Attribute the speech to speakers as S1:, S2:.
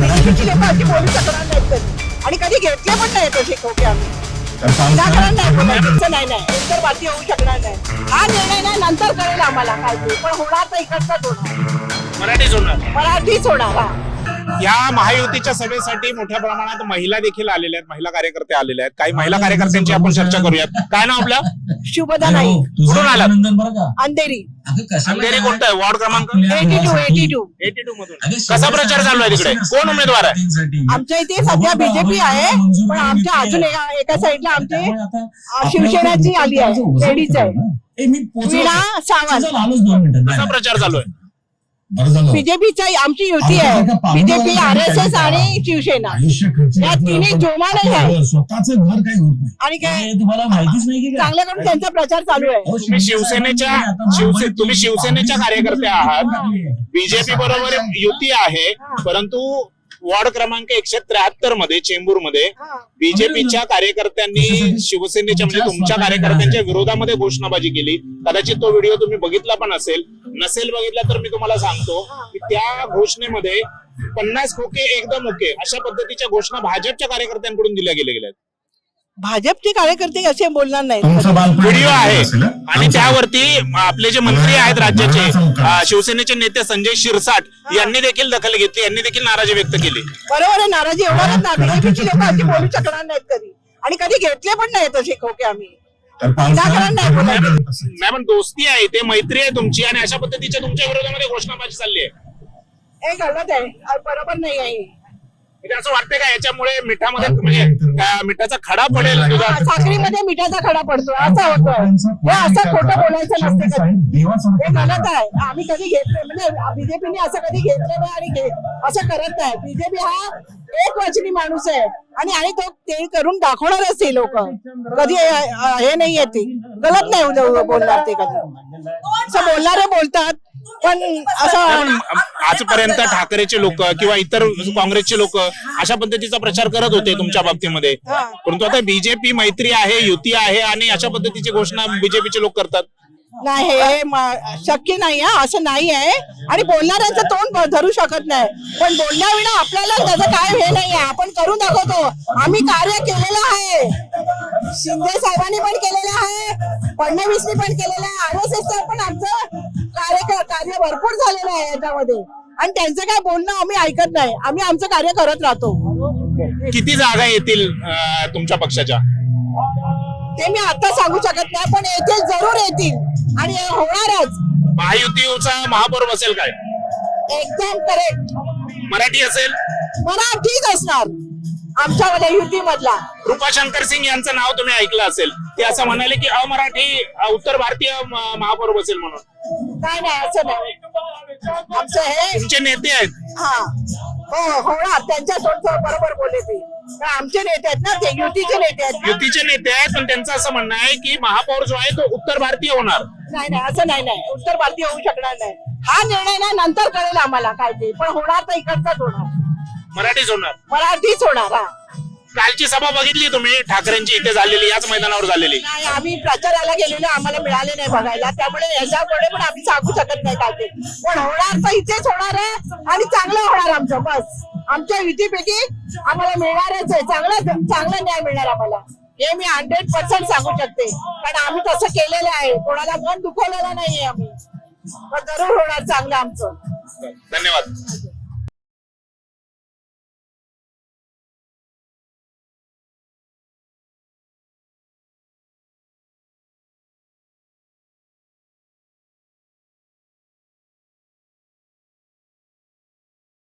S1: बीजेपीची लोक अशी बोलू शकणार नाहीत कधी, आणि कधी घेतले पण नाही तसे खोके आम्ही. विनाकारण नाही बोलायचं, नाही उत्तर भारतीय होऊ शकणार नाही. हा निर्णय नाही नंतर कळेल आम्हाला काय ते, पण होणार तर इकडचाच होणार, मराठीच होणार. हा,
S2: या महायुतीच्या सभेसाठी मोठ्या प्रमाणात महिला देखील आलेल्या आहेत, महिला कार्यकर्ते आलेले आहेत. काही महिला कार्यकर्त्यांची आपण चर्चा करूयात. काय नाव आपलं?
S1: शुभदा नाईक,
S2: कुठून आलात?
S1: अंधेरी.
S2: अंधेरी कोणतं आहे? वॉर्ड क्रमांक
S1: 82
S2: मधून. कसा प्रचार चालू आहे तिकडे? कोण उमेदवार आहे?
S1: आमच्या इथे सध्या बीजेपी आहे, पण आमच्या अजून एका साईडला आमची शिवसेनाची आली आहे, लेडीज आहे, वीणा सावंत.
S2: कसा प्रचार चालू आहे?
S1: बीजेपीचा आमची युती आहे, बीजेपी, RSS आणि शिवसेना या तिन्ही जोमाने आहे, आणि काय
S3: तुम्हाला माहितीच नाही की
S1: चांगल्या करून त्यांचा प्रचार चालू आहे.
S2: तुम्ही शिवसेनेच्या कार्यकर्ते आहात, बीजेपी बरोबर युती आहे, परंतु वॉर्ड क्रमांक 173 मध्ये चेंबूर मध्ये बीजेपीच्या कार्यकर्त्यांनी शिवसेनेच्या म्हणजे तुमच्या कार्यकर्त्यांच्या विरोधामध्ये घोषणाबाजी केली. कदाचित तो व्हिडिओ तुम्ही बघितला पण असेल, नसेल बघितला तर मी तुम्हाला सांगतो की त्या घोषणेमध्ये 50 खोके एकदम ओके अशा पद्धतीच्या घोषणा भाजपच्या कार्यकर्त्यांकडून दिल्या गेल्या आहेत.
S1: भाजपचे कार्यकर्ते असे बोलणार नाहीत.
S2: व्हिडिओ आहे आणि त्यावरती आपले जे मंत्री आहेत राज्याचे, शिवसेनेचे नेते संजय शिरसाट यांनी देखील दखल घेतली, यांनी देखील नाराजी व्यक्त केली.
S1: बरोबर आहे, नाराजी एवढाच ना, बीजेपीची लोक अशी बोलू शकणार नाहीत कधी, आणि कधी घेतले पण नाही तसे खोके आम्ही. विनाकारण नाही बोलायचं.
S2: नाही पण दोस्ती आहे, ते मैत्री आहे तुमची, आणि अशा पद्धतीच्या तुमच्या विरोधामध्ये घोषणाबाजी चालली आहे.
S1: हे गलत आहे, बरोबर नाही आहे.
S2: म्हणजे असं वाटतंय का याच्यामुळे मिठामध्ये म्हणजे मिठाचा खडा पडेल?
S1: साखरेमध्ये मिठाचा खडा पडतो असं होतोय. हे असं खोटं बोलायचं नसते कधी, हे गलत आहे. आम्ही कधी घेतले म्हणजे बीजेपीने असं कधी घेतलं नाही आणि असं करत नाही. बीजेपी हा एक वचनी माणूस आहे, आणि तो ते करून दाखवणारच ते लोक, कधी हे नाही येते, गलत नाही बोलणार ते कधी. असं बोलणारे बोलतात, पण असं
S2: आजपर्यंत ठाकरेचे लोक किंवा इतर काँग्रेसचे लोक अशा पद्धतीचा प्रचार करत होते तुमच्या बाबतीमध्ये, परंतु आता बीजेपी मैत्री आहे, युती आहे, आणि अशा पद्धतीची घोषणा बीजेपीचे लोक करतात.
S1: नाही, हे शक्य नाही आहे, असं नाही आहे. आणि बोलणाऱ्यांचं तोंड धरू शकत नाही, पण बोलण्याविना आपल्याला त्याचं काय हे नाही आहे. आपण करून दाखवतो, आम्ही कार्य केलेलं आहे, शिंदे साहेबांनी पण केलेलं आहे, फडणवीसनी पण केलेलं आहे, RSS पण आमचं कार्य भरपूर झालेलं आहे याच्यामध्ये, आणि त्यांचं काय बोलणं आम्ही ऐकत नाही, आम्ही आमचं कार्य करत राहतो.
S2: किती जागा येतील तुमच्या पक्षाच्या?
S1: ते मी आता सांगू शकत नाही, पण येतील, जरूर येतील, आणि होणारच.
S2: महायुतीचा महापौर बसेल काय?
S1: एकदम करेक्ट.
S2: मराठी असेल?
S1: मराठीच असणार आमच्यामध्ये युती मधला.
S2: कृपाशंकर सिंग यांचं नाव तुम्ही ऐकलं असेल, ते असं म्हणाले की अमराठी उत्तर भारतीय महापौर बसेल म्हणून.
S1: नाही, असं नाही. आमचं हे
S2: तुमचे नेते आहेत.
S1: हा, हो, होणार. त्यांच्या तोंडचं बरोबर बोलले ते. आमचे नेते आहेत ना, ते युतीचे नेते आहेत.
S2: युतीचे नेते आहेत, पण त्यांचं असं म्हणणं आहे की महापौर जो आहे तो उत्तर भारतीय होणार.
S1: नाही, असं नाही, उत्तर भारतीय होऊ शकणार नाही. हा निर्णय ना नंतर कळेल आम्हाला काय ते, पण होणार तर इकडचाच होणार,
S2: मराठीच
S1: होणार. हा,
S2: कालची सभा बघितली तुम्ही ठाकरेंची इथे झालेली, याच मैदानावर झालेली?
S1: नाही, आम्ही प्रचाराला गेलेलो, आम्हाला मिळाले नाही बघायला, त्यामुळे याच्यापुढे पण आम्ही सांगू शकत नाही काय ते, पण होणार तर इथेच होणार आहे, आणि चांगलं होणार आमचं. बस आमच्या युतीपैकी आम्हाला मिळणारच आहे, चांगला न्याय मिळणार आम्हाला, हे मी 100% सांगू शकते, कारण आम्ही तसं केलेलं आहे, कोणाला मन दुखवलेलं नाहीये आम्ही. जरूर होणार चांगलं आमचं.
S2: धन्यवाद.